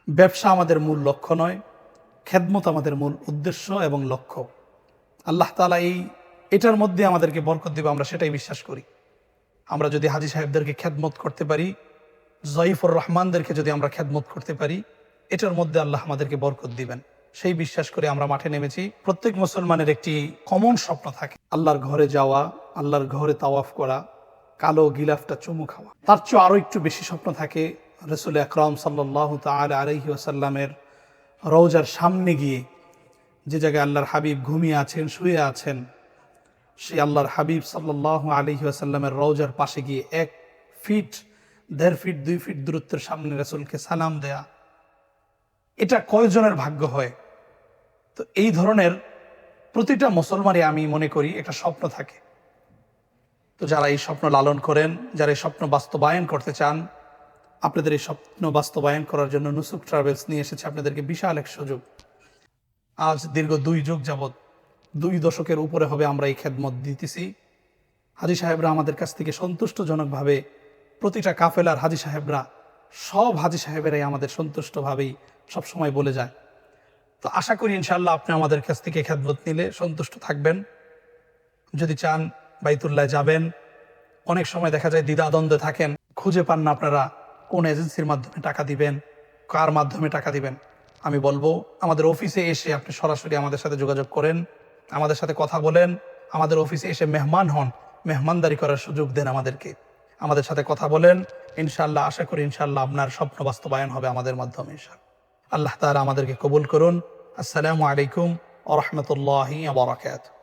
ব্যবসা আমাদের মূল লক্ষ্য নয়, খেদমত আমাদের মূল উদ্দেশ্য এবং লক্ষ্য। আল্লাহ তাআলা এটার মধ্যে আমাদেরকে বরকত দিবে, আমরা সেটাই বিশ্বাস করি। আমরা যদি হাজী সাহেবদেরকে খেদমত করতে পারি, জয়ীফুর রহমানদেরকে যদি আমরা খেদমত করতে পারি, এটার মধ্যে আল্লাহ আমাদেরকে বরকত দিবেন, সেই বিশ্বাস করে আমরা মাঠে নেমেছি। প্রত্যেক মুসলমানের একটি কমন স্বপ্ন থাকে, আল্লাহর ঘরে যাওয়া, আল্লাহর ঘরে তাওয়াফ করা, কালো গিলাফটা চুমু খাওয়া। তার চেয়ে আরও একটু বেশি স্বপ্ন থাকে রাসূল আকরাম সাল্লাল্লাহু তাআলা আলাইহি ওয়াসাল্লামের রওজার সামনে গিয়ে, যে জায়গায় আল্লাহর হাবিব ঘুমিয়ে আছেন, শুয়ে আছেন, সেই আল্লাহর হাবিব সাল্লাল্লাহু আলাইহি ওয়াসাল্লামের রওজার পাশে গিয়ে 1 ফিট, 1.5 ফিট, 2 ফিট দূরত্বের সামনে রাসূলকে সালাম দেয়া, এটা কয়জনের ভাগ্য হয়? তো এই ধরনের প্রতিটা মুসলমানই আমি মনে করি একটা স্বপ্ন থাকে। তো যারা এই স্বপ্ন লালন করেন, যারা এই স্বপ্ন বাস্তবায়ন করতে চান, আপনাদের এই স্বপ্ন বাস্তবায়ন করার জন্য নুসুক ট্রাভেলস নিয়ে এসেছে আপনাদেরকে বিশাল এক সুযোগ। আজ দীর্ঘ 2 যুগ যাবৎ, 2 দশকের উপরে হবে আমরা এই খেদমত দিতেছি। হাজী সাহেবরা আমাদের কাছ থেকে সন্তুষ্টজনকভাবে, প্রতিটা কাফেলার হাজী সাহেবরা, সব হাজী সাহেবেরাই আমাদের সন্তুষ্টভাবেই সবসময় বলে যায়। তো আশা করি ইনশাআল্লাহ আপনি আমাদের কাছ থেকে খেদমত নিলে সন্তুষ্ট থাকবেন। যদি চান বাইতুল্লাহ যাবেন, অনেক সময় দেখা যায় দ্বিধাদ্বন্দ্বে থাকেন, খুঁজে পান না আপনারা কোন এজেন্সির মাধ্যমে টাকা দিবেন, কার মাধ্যমে টাকা দিবেন। আমি বলবো আমাদের অফিসে এসে আপনি সরাসরি আমাদের সাথে যোগাযোগ করেন, আমাদের সাথে কথা বলেন, আমাদের অফিসে এসে মেহমান হন, মেহমানদারি করার সুযোগ দেন আমাদেরকে, আমাদের সাথে কথা বলেন। ইনশাআল্লাহ আশা করি ইনশাআল্লাহ আপনার স্বপ্ন বাস্তবায়ন হবে আমাদের মাধ্যমে ইনশাআল্লাহ। আল্লাহ তাআলা আমাদেরকে কবুল করুন। আসসালামু আলাইকুম ওয়া রাহমাতুল্লাহি ওয়া বারাকাতুহু।